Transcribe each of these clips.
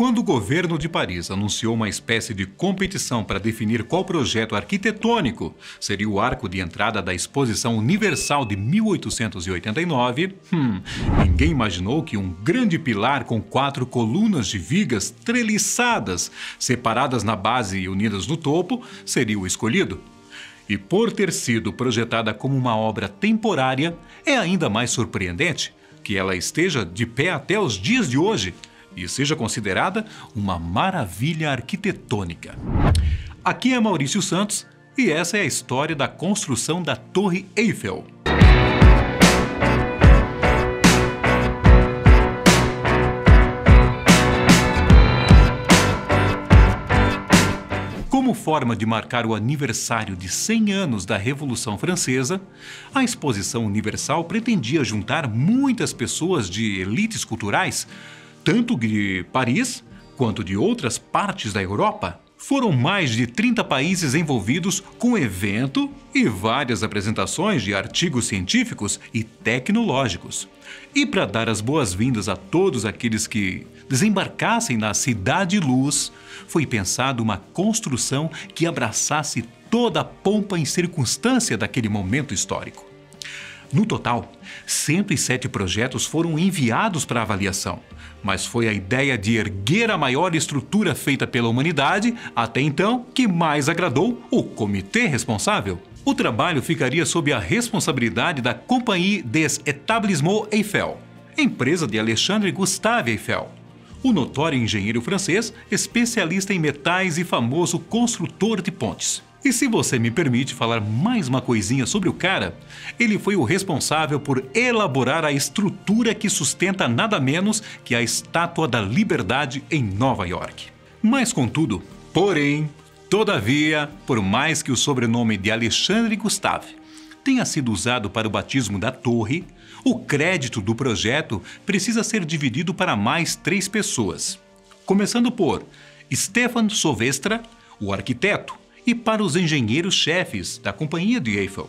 Quando o governo de Paris anunciou uma espécie de competição para definir qual projeto arquitetônico seria o arco de entrada da Exposição Universal de 1889, ninguém imaginou que um grande pilar com 4 colunas de vigas treliçadas, separadas na base e unidas no topo, seria o escolhido. E por ter sido projetada como uma obra temporária, é ainda mais surpreendente que ela esteja de pé até os dias de hoje e seja considerada uma maravilha arquitetônica. Aqui é Maurício Santos e essa é a história da construção da Torre Eiffel. Como forma de marcar o aniversário de 100 anos da Revolução Francesa, a Exposição Universal pretendia juntar muitas pessoas de elites culturais, tanto de Paris quanto de outras partes da Europa. Foram mais de 30 países envolvidos com o evento e várias apresentações de artigos científicos e tecnológicos. E para dar as boas-vindas a todos aqueles que desembarcassem na Cidade Luz, foi pensada uma construção que abraçasse toda a pompa e circunstância daquele momento histórico. No total, 107 projetos foram enviados para avaliação, mas foi a ideia de erguer a maior estrutura feita pela humanidade, até então, que mais agradou o comitê responsável. O trabalho ficaria sob a responsabilidade da Compagnie des Établissements Eiffel, empresa de Alexandre Gustave Eiffel, o notório engenheiro francês, especialista em metais e famoso construtor de pontes. E se você me permite falar mais uma coisinha sobre o cara, ele foi o responsável por elaborar a estrutura que sustenta nada menos que a Estátua da Liberdade em Nova York. Mas contudo, porém, todavia, por mais que o sobrenome de Alexandre Gustave tenha sido usado para o batismo da torre, o crédito do projeto precisa ser dividido para mais 3 pessoas. Começando por Stéphane Sauvestre, o arquiteto, e para os engenheiros-chefes da Companhia de Eiffel,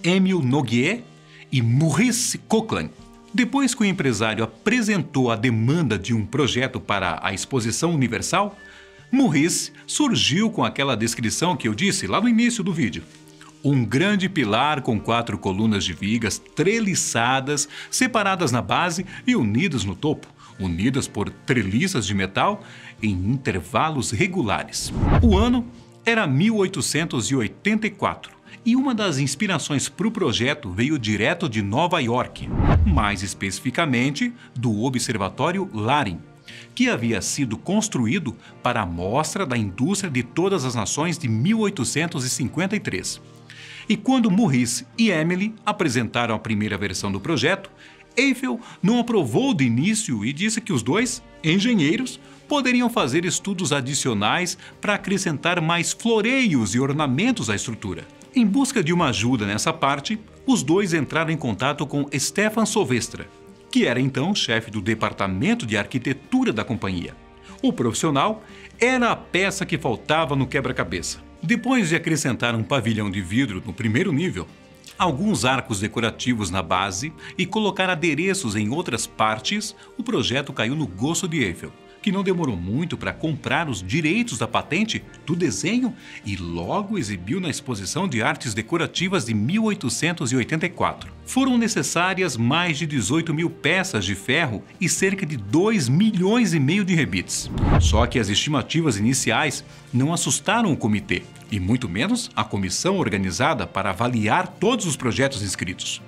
Émile Noguier e Maurice Coquelin. Depois que o empresário apresentou a demanda de um projeto para a Exposição Universal, Maurice surgiu com aquela descrição que eu disse lá no início do vídeo. Um grande pilar com 4 colunas de vigas treliçadas, separadas na base e unidas no topo, unidas por treliças de metal em intervalos regulares. O ano era 1884 e uma das inspirações para o projeto veio direto de Nova York, mais especificamente do Observatório Laring, que havia sido construído para a Mostra da Indústria de Todas as Nações de 1853. E quando Maurice e Emily apresentaram a primeira versão do projeto, Eiffel não aprovou de início e disse que os dois, engenheiros, poderiam fazer estudos adicionais para acrescentar mais floreios e ornamentos à estrutura. Em busca de uma ajuda nessa parte, os dois entraram em contato com Stéphane Sauvestre, que era então chefe do departamento de arquitetura da companhia. O profissional era a peça que faltava no quebra-cabeça. Depois de acrescentar um pavilhão de vidro no primeiro nível, alguns arcos decorativos na base e colocar adereços em outras partes, o projeto caiu no gosto de Eiffel, que não demorou muito para comprar os direitos da patente do desenho e logo exibiu na Exposição de Artes Decorativas de 1884. Foram necessárias mais de 18 mil peças de ferro e cerca de 2,5 milhões de rebites. Só que as estimativas iniciais não assustaram o comitê, e muito menos a comissão organizada para avaliar todos os projetos inscritos.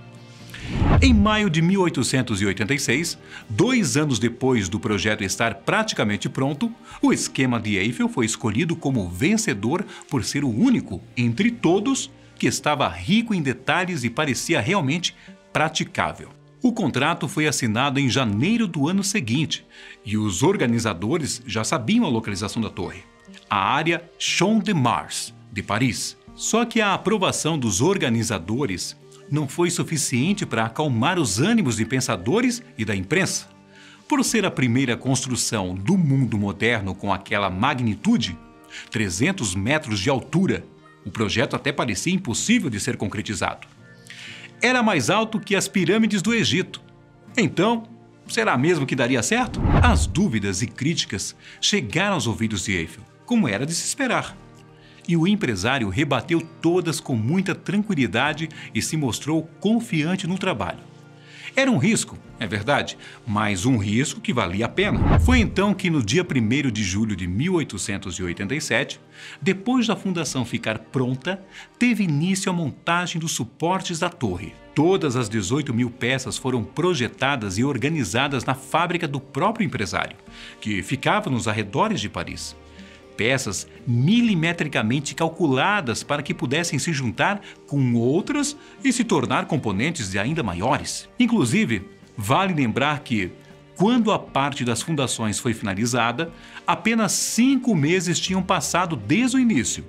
Em maio de 1886, 2 anos depois do projeto estar praticamente pronto, o esquema de Eiffel foi escolhido como vencedor por ser o único entre todos que estava rico em detalhes e parecia realmente praticável. O contrato foi assinado em janeiro do ano seguinte e os organizadores já sabiam a localização da torre: a área Champ de Mars, de Paris. Só que a aprovação dos organizadores não foi suficiente para acalmar os ânimos de pensadores e da imprensa. Por ser a primeira construção do mundo moderno com aquela magnitude, 300 metros de altura, o projeto até parecia impossível de ser concretizado. Era mais alto que as pirâmides do Egito. Então, será mesmo que daria certo? As dúvidas e críticas chegaram aos ouvidos de Eiffel, como era de se esperar. E o empresário rebateu todas com muita tranquilidade e se mostrou confiante no trabalho. Era um risco, é verdade, mas um risco que valia a pena. Foi então que no dia 1º de julho de 1887, depois da fundação ficar pronta, teve início a montagem dos suportes da torre. Todas as 18.000 peças foram projetadas e organizadas na fábrica do próprio empresário, que ficava nos arredores de Paris. Peças milimetricamente calculadas para que pudessem se juntar com outras e se tornar componentes de ainda maiores. Inclusive, vale lembrar que, quando a parte das fundações foi finalizada, apenas 5 meses tinham passado desde o início.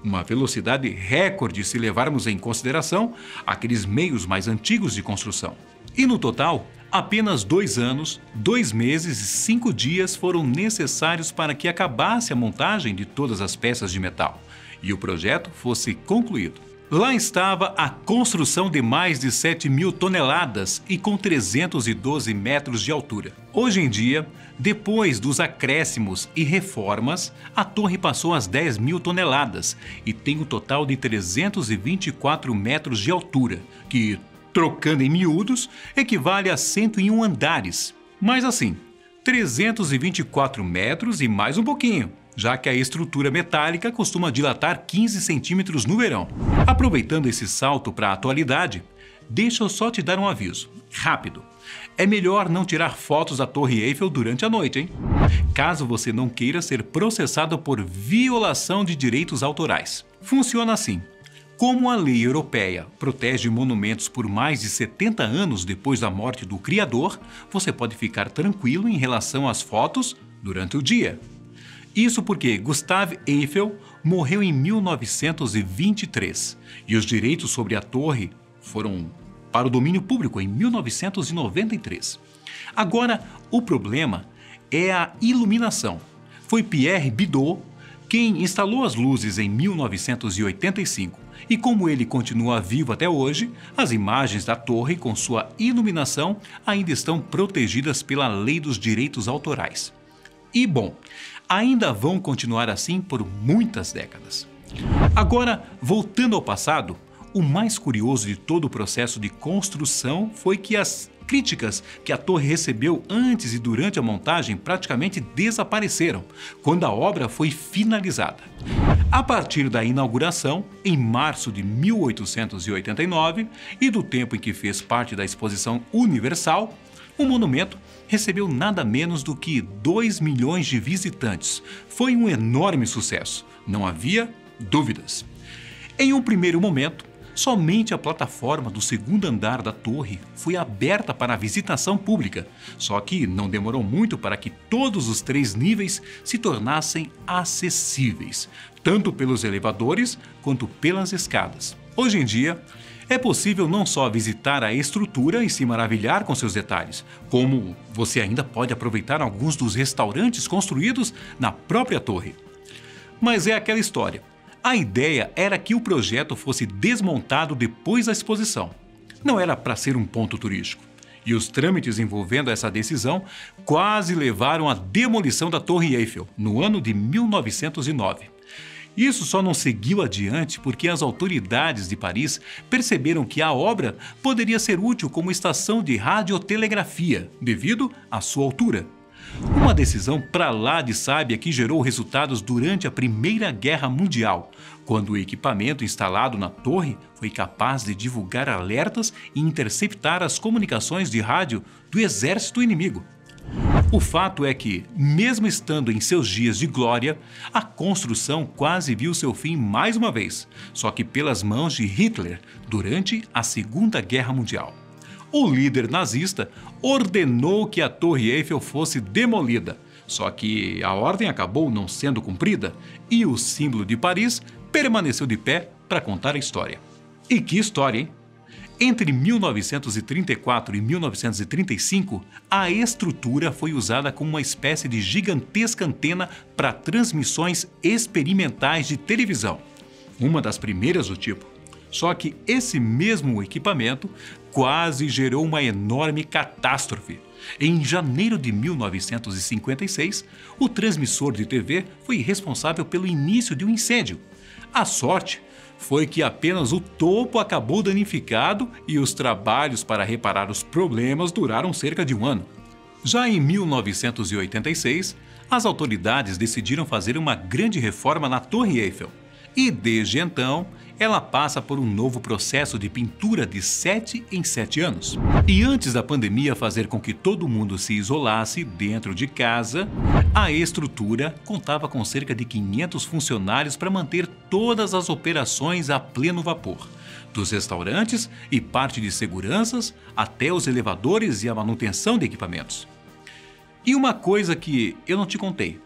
Uma velocidade recorde se levarmos em consideração aqueles meios mais antigos de construção. E no total, apenas 2 anos, 2 meses e 5 dias foram necessários para que acabasse a montagem de todas as peças de metal e o projeto fosse concluído. Lá estava a construção de mais de 7.000 toneladas e com 312 metros de altura. Hoje em dia, depois dos acréscimos e reformas, a torre passou às 10.000 toneladas e tem um total de 324 metros de altura, que, trocando em miúdos, equivale a 101 andares. Mas assim, 324 metros e mais um pouquinho, já que a estrutura metálica costuma dilatar 15 centímetros no verão. Aproveitando esse salto para a atualidade, deixa eu só te dar um aviso, rápido. É melhor não tirar fotos da Torre Eiffel durante a noite, hein? Caso você não queira ser processado por violação de direitos autorais. Funciona assim. Como a lei europeia protege monumentos por mais de 70 anos depois da morte do criador, você pode ficar tranquilo em relação às fotos durante o dia. Isso porque Gustave Eiffel morreu em 1923 e os direitos sobre a torre foram para o domínio público em 1993. Agora, o problema é a iluminação. Foi Pierre Bidot quem instalou as luzes em 1985 e como ele continua vivo até hoje, as imagens da torre com sua iluminação ainda estão protegidas pela Lei dos Direitos Autorais. E bom, ainda vão continuar assim por muitas décadas. Agora, voltando ao passado, o mais curioso de todo o processo de construção foi que as críticas que a torre recebeu antes e durante a montagem praticamente desapareceram quando a obra foi finalizada. A partir da inauguração, em março de 1889, e do tempo em que fez parte da Exposição Universal, o monumento recebeu nada menos do que 2 milhões de visitantes. Foi um enorme sucesso, não havia dúvidas. Em um primeiro momento, somente a plataforma do 2º andar da torre foi aberta para a visitação pública, só que não demorou muito para que todos os 3 níveis se tornassem acessíveis, tanto pelos elevadores quanto pelas escadas. Hoje em dia, é possível não só visitar a estrutura e se maravilhar com seus detalhes, como você ainda pode aproveitar alguns dos restaurantes construídos na própria torre. Mas é aquela história. A ideia era que o projeto fosse desmontado depois da exposição. Não era para ser um ponto turístico. E os trâmites envolvendo essa decisão quase levaram à demolição da Torre Eiffel, no ano de 1909. Isso só não seguiu adiante porque as autoridades de Paris perceberam que a obra poderia ser útil como estação de radiotelegrafia, devido à sua altura. Uma decisão para lá de sábia que gerou resultados durante a Primeira Guerra Mundial, quando o equipamento instalado na torre foi capaz de divulgar alertas e interceptar as comunicações de rádio do exército inimigo. O fato é que, mesmo estando em seus dias de glória, a construção quase viu seu fim mais uma vez, só que pelas mãos de Hitler, durante a Segunda Guerra Mundial. O líder nazista ordenou que a Torre Eiffel fosse demolida, só que a ordem acabou não sendo cumprida e o símbolo de Paris permaneceu de pé para contar a história. E que história, hein? Entre 1934 e 1935, a estrutura foi usada como uma espécie de gigantesca antena para transmissões experimentais de televisão, uma das primeiras do tipo. Só que esse mesmo equipamento quase gerou uma enorme catástrofe, Em janeiro de 1956, o transmissor de TV foi responsável pelo início de um incêndio. A sorte foi que apenas o topo acabou danificado e os trabalhos para reparar os problemas duraram cerca de um ano. Já em 1986, as autoridades decidiram fazer uma grande reforma na Torre Eiffel. E desde então, ela passa por um novo processo de pintura de 7 em 7 anos. E antes da pandemia fazer com que todo mundo se isolasse dentro de casa, a estrutura contava com cerca de 500 funcionários para manter todas as operações a pleno vapor. Dos restaurantes e parte de seguranças até os elevadores e a manutenção de equipamentos. E uma coisa que eu não te contei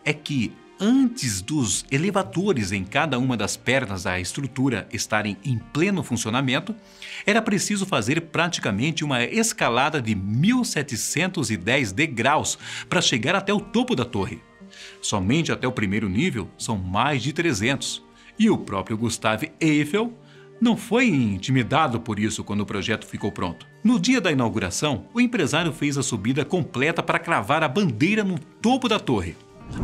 é que antes dos elevadores em cada uma das pernas da estrutura estarem em pleno funcionamento, era preciso fazer praticamente uma escalada de 1.710 degraus para chegar até o topo da torre. Somente até o primeiro nível são mais de 300. E o próprio Gustave Eiffel não foi intimidado por isso quando o projeto ficou pronto. No dia da inauguração, o empresário fez a subida completa para cravar a bandeira no topo da torre.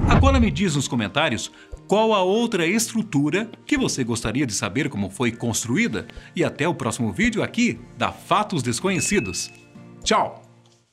Agora me diz nos comentários qual a outra estrutura que você gostaria de saber como foi construída e até o próximo vídeo aqui da Fatos Desconhecidos. Tchau!